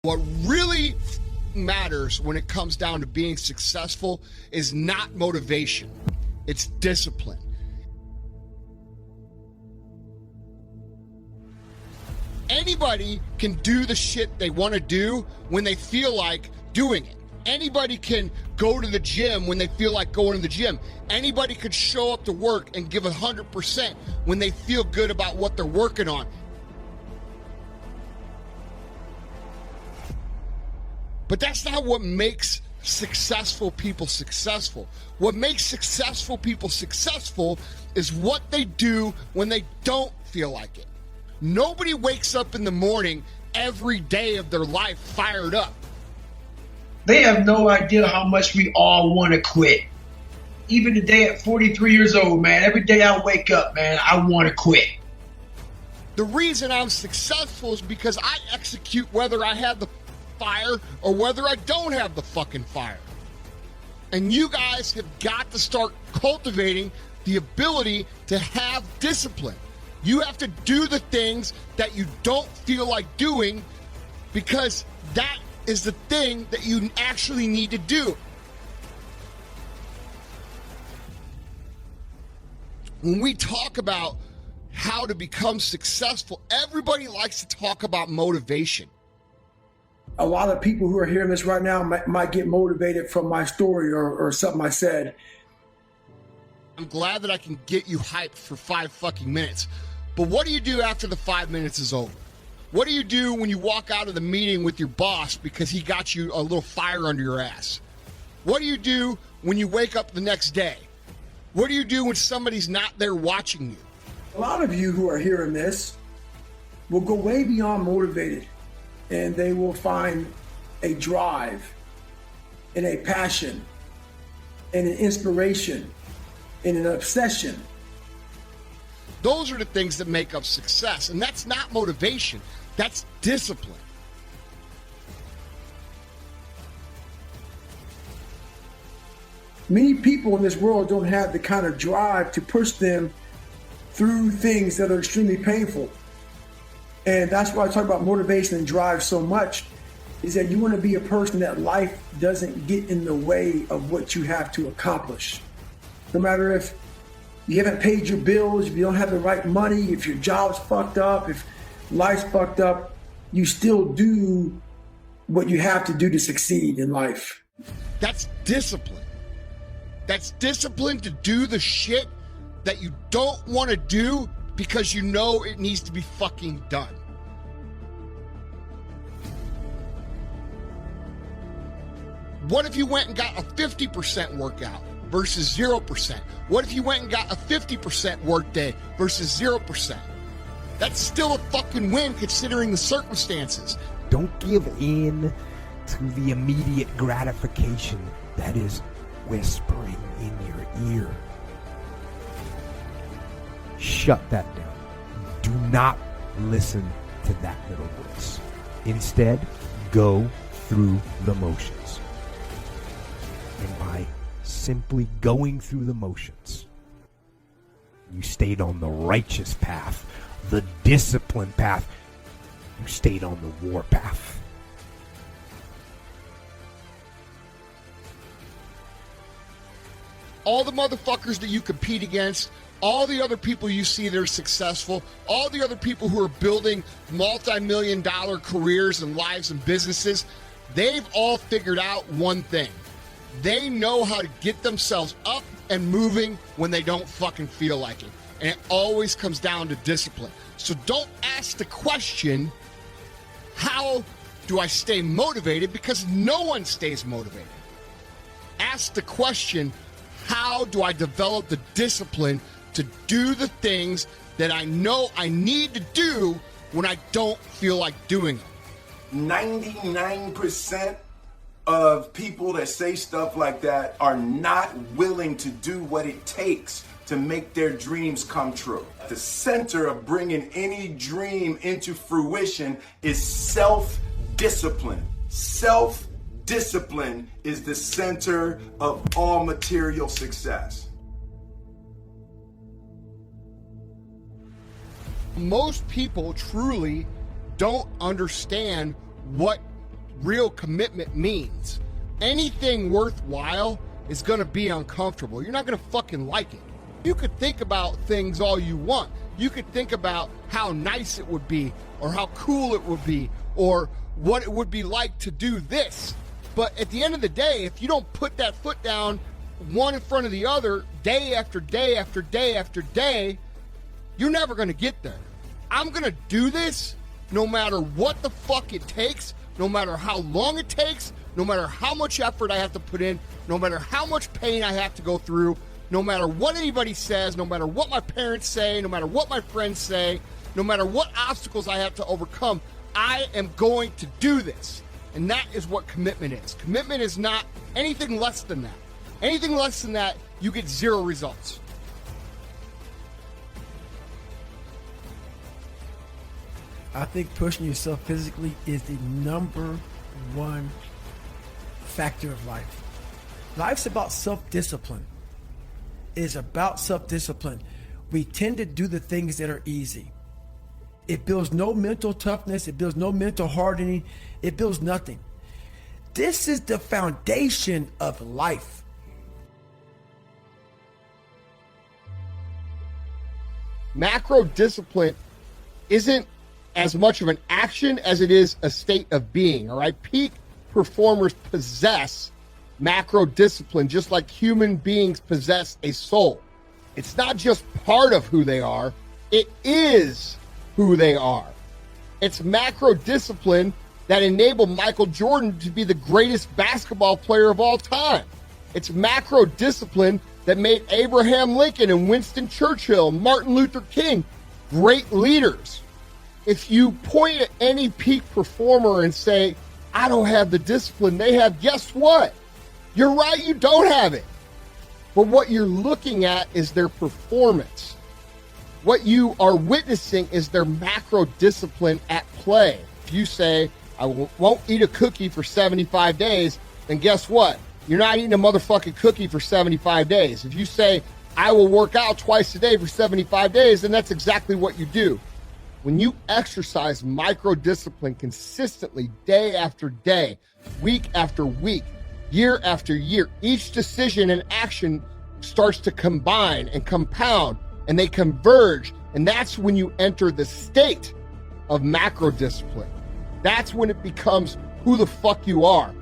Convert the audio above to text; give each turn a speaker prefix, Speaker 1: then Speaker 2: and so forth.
Speaker 1: What really matters when it comes down to being successful is not motivation, it's discipline. Anybody can do the shit they want to do when they feel like doing it. Anybody can go to the gym when they feel like going to the gym. Anybody could show up to work and give 100% when they feel good about what they're working on. But that's not what makes successful people successful. What makes successful people successful is what they do when they don't feel like it. Nobody wakes up in the morning every day of their life fired up.
Speaker 2: They have no idea how much we all want to quit. Even today at 43 years old, man, every day I wake up, man, I want to quit.
Speaker 1: The reason I'm successful is because I execute whether I have the fire or whether I don't have the fucking fire. And you guys have got to start cultivating the ability to have discipline. You have to do the things that you don't feel like doing because that is the thing that you actually need to do. When we talk about how to become successful, everybody likes to talk about motivation.
Speaker 3: A lot of people who are hearing this right now might get motivated from my story or something I said.
Speaker 1: I'm glad that I can get you hyped for 5 fucking minutes. But what do you do after the 5 minutes is over? What do you do when you walk out of the meeting with your boss because he got you a little fire under your ass? What do you do when you wake up the next day? What do you do when somebody's not there watching you?
Speaker 3: A lot of you who are hearing this will go way beyond motivated, and they will find a drive and a passion and an inspiration and an obsession.
Speaker 1: Those are the things that make up success, and that's not motivation, that's discipline.
Speaker 3: Many people in this world don't have the kind of drive to push them through things that are extremely painful. And that's why I talk about motivation and drive so much, is that you want to be a person that life doesn't get in the way of what you have to accomplish. No matter if you haven't paid your bills, if you don't have the right money, if your job's fucked up, if life's fucked up, you still do what you have to do to succeed in life.
Speaker 1: That's discipline. That's discipline to do the shit that you don't want to do because you know it needs to be fucking done. What if you went and got a 50% workout versus 0%? What if you went and got a 50% workday versus 0%? That's still a fucking win considering the circumstances.
Speaker 4: Don't give in to the immediate gratification that is whispering in your ear. Shut that down. Do not listen to that little voice. Instead, go through the motions. And by simply going through the motions, you stayed on the righteous path, the disciplined path. You stayed on the war path.
Speaker 1: All the motherfuckers that you compete against, all the other people you see that are successful, all the other people who are building multi-million-dollar careers and lives and businesses, they've all figured out one thing. They know how to get themselves up and moving when they don't fucking feel like it. And it always comes down to discipline. So don't ask the question, how do I stay motivated? Because no one stays motivated. Ask the question, how do I develop the discipline to do the things that I know I need to do when I don't feel like doing them?
Speaker 5: 99% of people that say stuff like that are not willing to do what it takes to make their dreams come true. The center of bringing any dream into fruition is self-discipline. Self-discipline is the center of all material success.
Speaker 1: Most people truly don't understand what real commitment means. Anything worthwhile is going to be uncomfortable. You're not going to fucking like it. You could think about things all you want. You could think about how nice it would be, or how cool it would be, or what it would be like to do this. But at the end of the day, if you don't put that foot down one in front of the other day after day after day after day, you're never going to get there. I'm going to do this no matter what the fuck it takes, no matter how long it takes, no matter how much effort I have to put in, no matter how much pain I have to go through, no matter what anybody says, no matter what my parents say, no matter what my friends say, no matter what obstacles I have to overcome, I am going to do this. And that is what commitment is. Commitment is not anything less than that. Anything less than that, you get zero results.
Speaker 3: I think pushing yourself physically is the number one factor of life. Life's about self-discipline. It is about self-discipline. We tend to do the things that are easy. It builds no mental toughness. It builds no mental hardening. It builds nothing. This is the foundation of life.
Speaker 1: Macro discipline isn't as much of an action as it is a state of being, all right? Peak performers possess macro discipline just like human beings possess a soul. It's not just part of who they are, it is who they are. It's macro discipline that enabled Michael Jordan to be the greatest basketball player of all time. It's macro discipline that made Abraham Lincoln and Winston Churchill, Martin Luther King, great leaders. If you point at any peak performer and say, I don't have the discipline they have, guess what? You're right, you don't have it. But what you're looking at is their performance. What you are witnessing is their macro discipline at play. If you say, I won't eat a cookie for 75 days, then guess what? You're not eating a motherfucking cookie for 75 days. If you say, I will work out twice a day for 75 days, then that's exactly what you do. When you exercise micro discipline consistently, day after day, week after week, year after year, each decision and action starts to combine and compound, and they converge. And that's when you enter the state of macro discipline. That's when it becomes who the fuck you are.